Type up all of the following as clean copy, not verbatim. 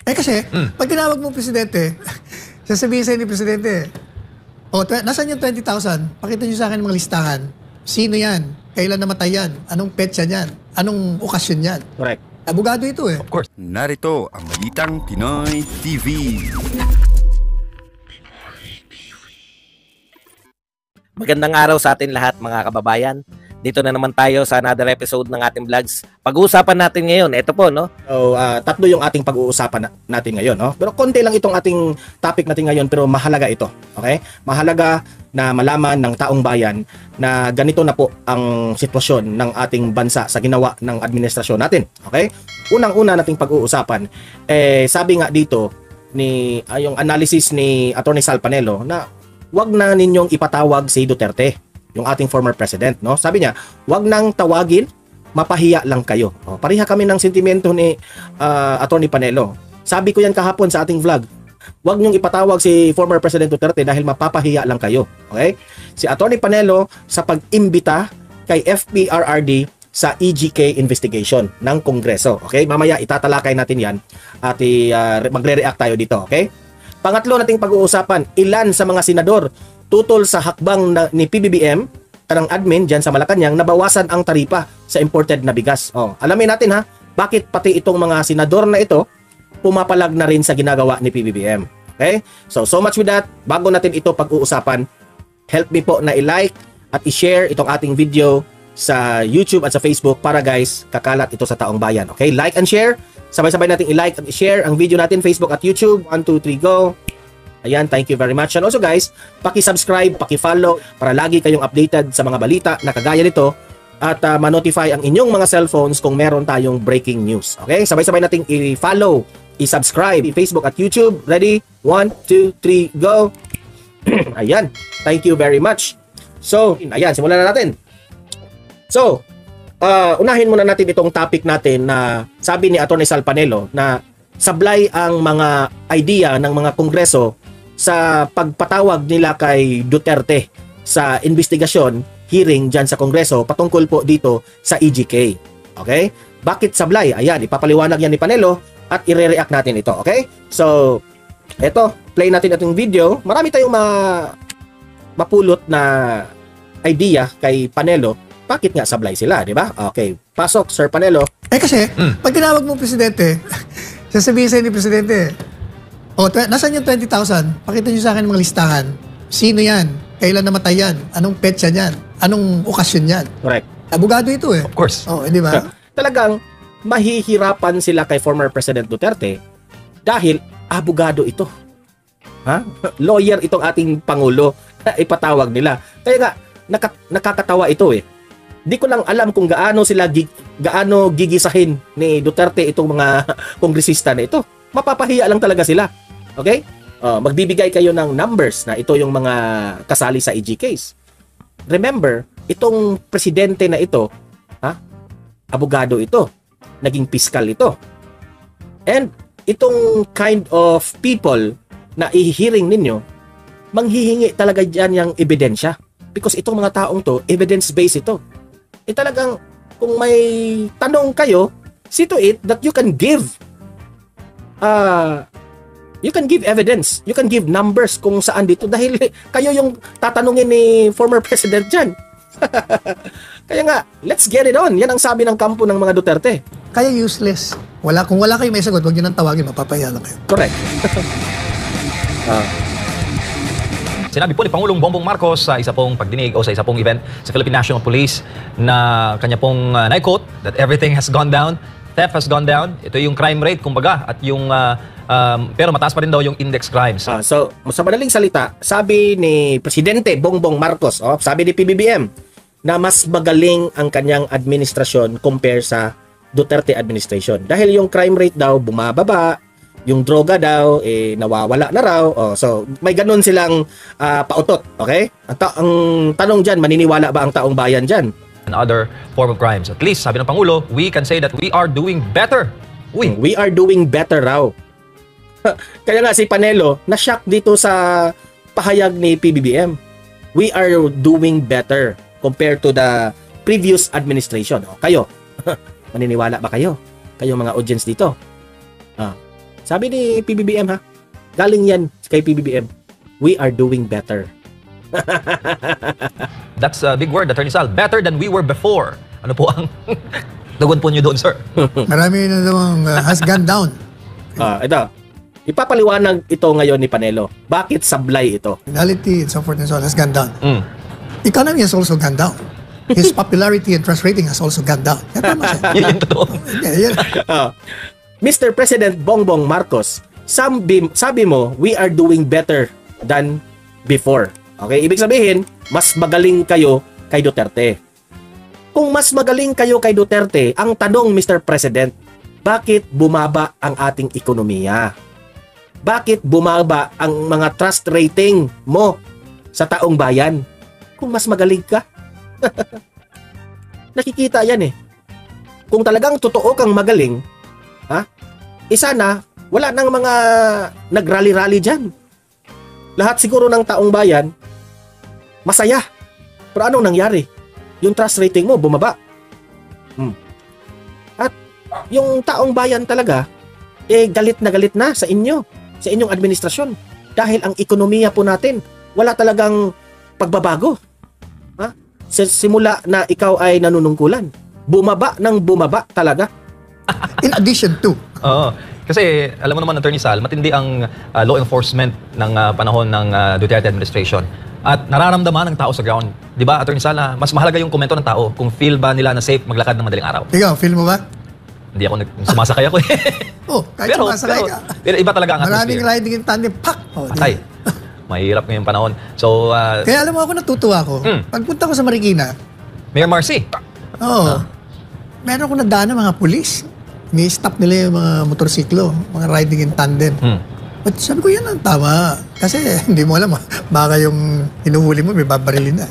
Kasi, pag tinawag mo presidente, sasabihin sa'yo ni presidente, nasaan yung 20,000? Pakita nyo sa akin mga listahan. Sino yan? Kailan namatay yan? Anong petsa yan? Anong okasyon yan? Correct. Abogado ito eh. Of course. Narito ang Balitang Pinoy TV. Magandang araw sa atin lahat mga kababayan. Dito na naman tayo sa another episode ng ating vlogs. Pag-uusapan natin ngayon, ito po, no? So, tatlo yung ating pag-uusapan natin ngayon, no? Pero konti lang itong ating topic natin ngayon, pero mahalaga ito, okay? Mahalaga na malaman ng taong bayan na ganito na po ang sitwasyon ng ating bansa sa ginawa ng administrasyon natin, okay? Unang-una nating pag-uusapan, sabi nga dito, yung analysis ni Atty. Sal Panelo na wag na ninyong ipatawag si Duterte, yung ating former president, no? Sabi niya, wag nang tawagin, mapahiya lang kayo. Pareha kami ng sentimento ni Atty. Panelo. Sabi ko yan kahapon sa ating vlog. Wag niyong ipatawag si former President Duterte dahil mapapahiya lang kayo. Okay? Si Atty. Panelo sa pag-imbita kay FPRRD sa EGK investigation ng Kongreso. Okay? Mamaya itatalakay natin yan at magre-react tayo dito. Okay? Pangatlo nating pag-uusapan, ilan sa mga senador tutol sa hakbang ni PBBM, ng admin dyan sa Malacanang, nabawasan ang taripa sa imported na bigas. Alamin natin ha, bakit pati itong mga senador na ito, pumapalag na rin sa ginagawa ni PBBM. Okay? So much with that. Bago natin ito pag-uusapan, help me po na i-like at i-share itong ating video sa YouTube at sa Facebook para guys, kakalat ito sa taong bayan. Okay? Like and share. Sabay-sabay natin i-like at i-share ang video natin Facebook at YouTube. 1, 2, 3, go! Ayan, thank you very much. And also guys, paki-subscribe, paki-follow para lagi kayong updated sa mga balita na kagaya nito at ma-notify ang inyong mga cellphones kung meron tayong breaking news. Okay? Sabay-sabay nating i-follow, i-subscribe, Facebook at YouTube. Ready? 1, 2, 3, go! Ayan, thank you very much. So, ayan, simulan na natin. So, unahin muna natin itong topic natin na sabi ni Atty. Sal Panelo na sablay ang mga idea ng mga kongreso sa pagpatawag nila kay Duterte sa investigasyon, hearing dyan sa Kongreso patungkol po dito sa EGK. Okay? Bakit sablay? Ayan, ipapaliwanag yan ni Panelo at ire-react natin ito. Okay? So, eto, play natin itong video. Marami tayong mapulot na idea kay Panelo. Bakit nga sablay sila, di ba? Okay, pasok, Sir Panelo. Kasi, pag tinawag mo presidente, sasabihin sa'yo ni presidente, nasaan yung 20,000? Pakita nyo sa akin mga listahan. Sino yan? Kailan namatay yan? Anong petsa yan? Anong okasyon yan? Correct. Abogado ito eh. Of course. Di ba? Talagang mahihirapan sila kay former President Duterte dahil abogado ito. Lawyer itong ating Pangulo na ipatawag nila. Kaya nga, nakakatawa ito eh. Di ko lang alam kung gaano gigisahin ni Duterte itong mga kongresista na ito. Mapapahiya lang talaga sila. Okay? Magbibigay kayo ng numbers na ito yung mga kasali sa EGKs. Remember, itong presidente na ito, abogado ito, naging piskal ito. And itong kind of people na i-hearing ninyo, manghihingi talaga dyan yung ebidensya. Because itong mga taong to, evidence-based ito. Talagang kung may tanong kayo, see to it that you can give evidence, you can give numbers kung saan dito dahil kayo yung tatanungin ni former president dyan. Kaya nga, let's get it on. Yan ang sabi ng kampo ng mga Duterte. Kaya useless. Kung wala kayo may sagot, huwag nyo nang tawagin, mapapahiya lang kayo. Correct. Sinabi po ni Pangulong Bongbong Marcos sa isa pong pagdinig o sa isa pong event sa Philippine National Police na kanya pong na-quote that everything has gone down, theft has gone down. Ito yung crime rate kumbaga at yung pero mataas pa rin daw yung index crimes. So sa madaling salita, sabi ni Presidente Bongbong Marcos, sabi ni PBBM na mas magaling ang kanyang administrasyon compare sa Duterte administration dahil yung crime rate daw bumababa, yung droga daw nawawala na raw. So may ganun silang pautot, okay? Ang tanong diyan, maniniwala ba ang taong bayan diyan? And other form of crimes. At least sabi ng Pangulo, we can say that we are doing better. We are doing better raw. Kaya nga si Panelo na-shock dito sa pahayag ni PBBM. We are doing better compared to the previous administration. Kayo, maniniwala ba kayo? Kayo mga audience dito. Sabi ni PBBM ha, galing yan kay PBBM, we are doing better. That's a big word, Attorney Sal. Better than we were before. Ano po ang tugon po niyo doon, sir? Marami na namang has gone down. Ito, ipapaliwanag ito ngayon ni Panelo. Bakit sablay ito? Reality and so forth and so on has gone down. Mm. Economy has also gone down. His popularity and trust rating has also gone down. Kaya tama siya. Yun yung totoo. Yan. Mr. President Bongbong Marcos, sabi mo, we are doing better than before. Okay, ibig sabihin, mas magaling kayo kay Duterte. Kung mas magaling kayo kay Duterte, ang tanong, Mr. President, bakit bumaba ang ating ekonomiya? Bakit bumaba ang mga trust rating mo sa taong bayan? Kung mas magaling ka. Nakikita yan eh. Kung talagang totoo kang magaling, isa na, wala nang mga nagrally-rally dyan. Lahat siguro ng taong bayan, masaya. Pero anong nangyari? Yung trust rating mo bumaba. At yung taong bayan talaga, galit na sa inyo, sa inyong administrasyon. Dahil ang ekonomiya po natin, wala talagang pagbabago. Simula na ikaw ay nanunungkulan, bumaba talaga. In addition to. Oo. Kasi alam mo naman, Attorney Sal, matindi ang law enforcement ng panahon ng Duterte administration. At nararamdaman ng tao sa ground. Di ba, Attorney Sal, mas mahalaga yung komento ng tao kung feel ba nila na safe maglakad ng madaling araw. Ikaw, feel mo ba? Hindi ako sumasakay ako eh. Kahit sumasakay ka. Pero iba talaga ang Maraming atmosphere. riding in tandem, pak! Atay. Mahirap ngayong panahon. So, Kaya alam mo ako, natutuwa ako. Pagpunta ko sa Marikina, Mayor Marcy. meron ko nadaan ng mga pulis. Ni-stop nila yung mga motorsiklo, mga riding in tandem. But sabi ko, yan ang tama. Kasi hindi mo alam, baka yung hinuhuli mo, may babarilin na.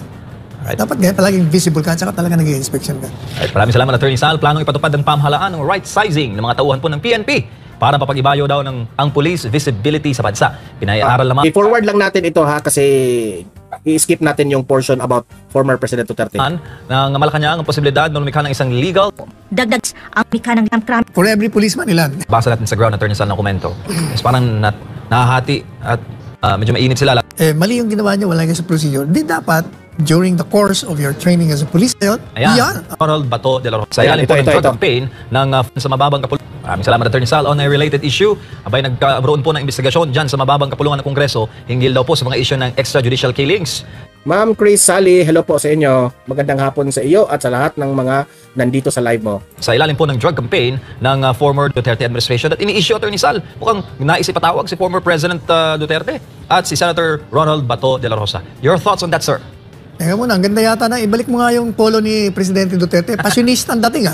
Right. Dapat ganyan, palaging visible ka, at saka talaga nag-i-inspection ka. Right, maraming salamat, Attorney Sal. Planong ipatupad ng pamahalaan ng right sizing ng mga tauhan po ng PNP para mapag-ibayo daw ng ang police visibility sa bansa. Pinay-aral lamang. I-forward lang natin ito ha, kasi i-skip natin yung portion about former President Duterte. Ng Malacanang ang posibilidad na lumikha ng isang legal. Dagdag ang mika ng crime. For every policeman, ilan? Basa natin sa ground, Attorney Sal, ng komento. Is parang nahahati at medyo mainit sila. Mali yung ginawa niya, wala nga sa procedure. Di dapat, during the course of your training as a police, Ayan, Ronald Bato de la Rosa. Sa ilalim po ng drug campaign ng sa mababang kapulungan. Maraming salamat, Attorney Sal. On a related issue, abay nagkaroon po ng investigasyon dyan sa mababang kapulungan ng Kongreso hinggil daw po sa mga issue ng extrajudicial killings. Ma'am Chris Sally, hello po sa inyo. Magandang hapon sa iyo at sa lahat ng mga nandito sa live mo. Sa ilalim po ng drug campaign ng former Duterte administration at ini-issue, Attorney Sal, mukhang nais ipatawag si former President Duterte at si Senator Ronald Bato de la Rosa. Your thoughts on that, sir? Teka muna, ang ganda yata na. Ibalik mo nga yung polo ni Presidente Duterte. Passionista ang dating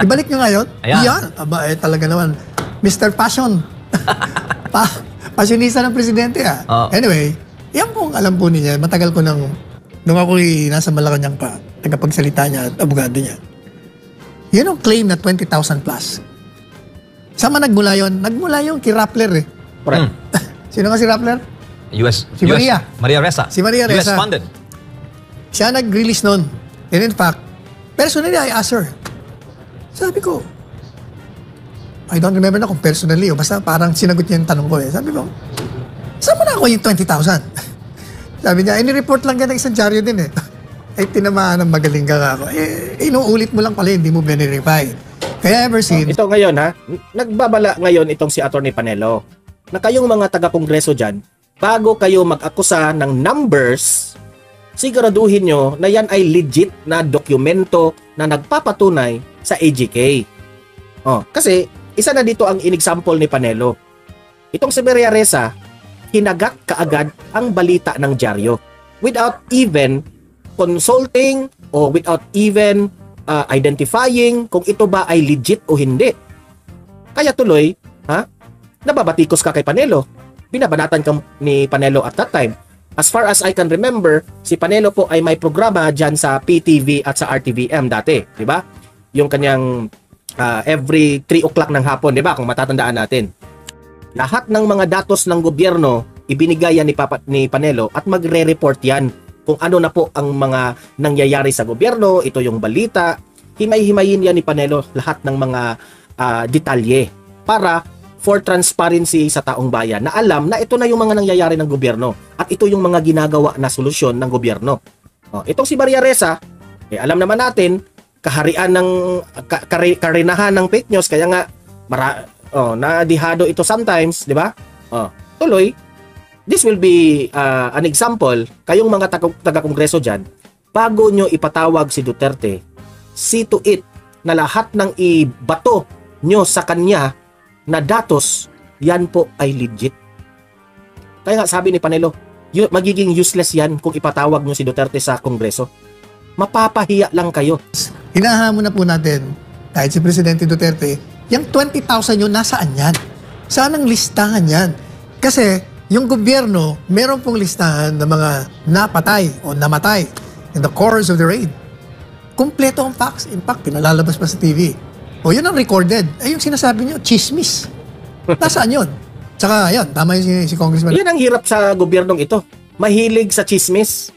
Ibalik nyo nga yun. Ayan. Yan. Aba, talaga naman. Mr. Passion. Passionista ng Presidente Anyway, yan po ang alam po niya. Matagal ko nung ako'y nasa Malacanang pa, tagapagsalita niya at abogado niya. Yun ang claim na 20,000 plus. Saan man nagmula yun? Nagmula yun kay Rappler Correct. Sino nga si Rappler? Si Maria. Maria Ressa. Si Maria Ressa. US funded. Siya nag-release nun. And in fact, personally, I asked her. Sabi ko, I don't remember na kung personally o basta parang sinagot niya yung tanong ko Sabi ko, saan mo na ako yung 20,000? Sabi niya, ini-report lang yan ng isang dyaryo din Ay, tinamaan ng magaling ka ako. Inuulit mo lang pala, hindi mo binirify. Kaya ever since... Ito ngayon ha, nagbabala ngayon itong si Atty. Panelo na kayong mga taga-kongreso dyan, bago kayo mag-akusa ng numbers, siguraduhin nyo na yan ay legit na dokumento na nagpapatunay sa AGK. Kasi isa na dito ang in-example ni Panelo. Itong si Maria Ressa, hinagat kaagad ang balita ng dyaryo without even consulting o without even identifying kung ito ba ay legit o hindi. Kaya tuloy, nababatikos ka kay Panelo. Binabanatan ka ni Panelo at that time. As far as I can remember, si Panelo po ay may programa dyan sa PTV at sa RTVM dati, di ba? Yung kanyang every 3 o'clock ng hapon, di ba? Kung matatandaan natin. Lahat ng mga datos ng gobyerno, ibinigay yan ni Panelo at magre-report yan kung ano na po ang mga nangyayari sa gobyerno, ito yung balita. Himay-himayin yan ni Panelo lahat ng mga detalye para for transparency sa taong bayan na alam na ito na yung mga nangyayari ng gobyerno at ito yung mga ginagawa na solusyon ng gobyerno. Itong si Maria Ressa, alam naman natin, kaharian ng karinahan ng fake news, kaya nga nadihado ito sometimes, di ba? Tuloy, this will be an example, kayong mga taga-kongreso dyan, bago nyo ipatawag si Duterte, see to it na lahat ng ibato nyo sa kanya na datos, yan po ay legit. Kaya nga sabi ni Panelo, magiging useless yan kung ipatawag nyo si Duterte sa Kongreso. Mapapahiya lang kayo. Hinahamon na po natin, kahit si Presidente Duterte, yung 20,000 yun, nasaan yan? Saan ang listahan yan? Kasi yung gobyerno, meron pong listahan ng mga napatay o namatay in the course of the raid. Kumpleto ang facts. In fact, pinalalabas pa sa TV. O yun ang recorded. Yung sinasabi nyo, chismis. Nasaan yun? Tsaka, yun, tama yung si Congressman. Yan ang hirap sa gobyernong ito. Mahilig sa chismis.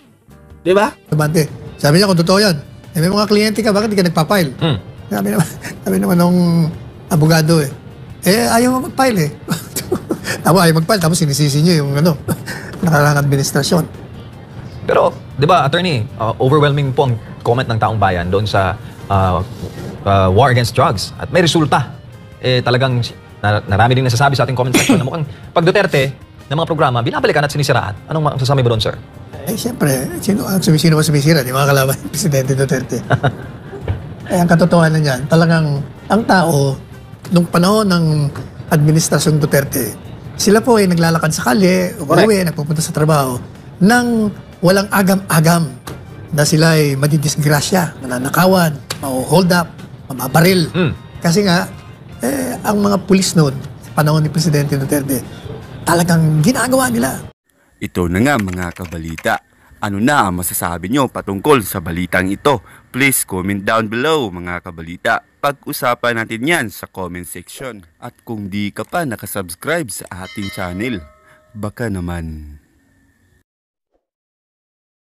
Di ba? Sabi niya kung totoo yan. May mga kliyente ka, bakit di ka nagpa-file? Sabi naman nung abogado ayaw mo mag-file ayaw mag-file, tapos sinisisi niyo yung nakarang administrasyon. Pero, di ba, attorney, overwhelming po ang comment ng taong bayan doon sa war against drugs. At may resulta. Talagang narami din nasasabi sa ating comment section na mukhang pag Duterte ng mga programa, binabalikan at sinisiraan. Anong masasabi mo doon, sir? Siyempre, sino ba sumisira? Di mga kalaban ng Presidente Duterte. Ang katotohanan niyan, talagang ang tao, nung panahon ng administrasyon Duterte, sila po ay naglalakad sa kalye, umuwi, nagpupunta sa trabaho, nang walang agam-agam na sila ay madidisgrasya, mananakawan, ma-hold up, mababaril. Kasi nga, ang mga pulis noon, panahon ni Presidente Duterte, talagang ginagawa nila. Ito na nga mga kabalita. Ano na ang masasabi nyo patungkol sa balitang ito? Please comment down below mga kabalita. Pag-usapan natin yan sa comment section. At kung di ka pa nakasubscribe sa ating channel, baka naman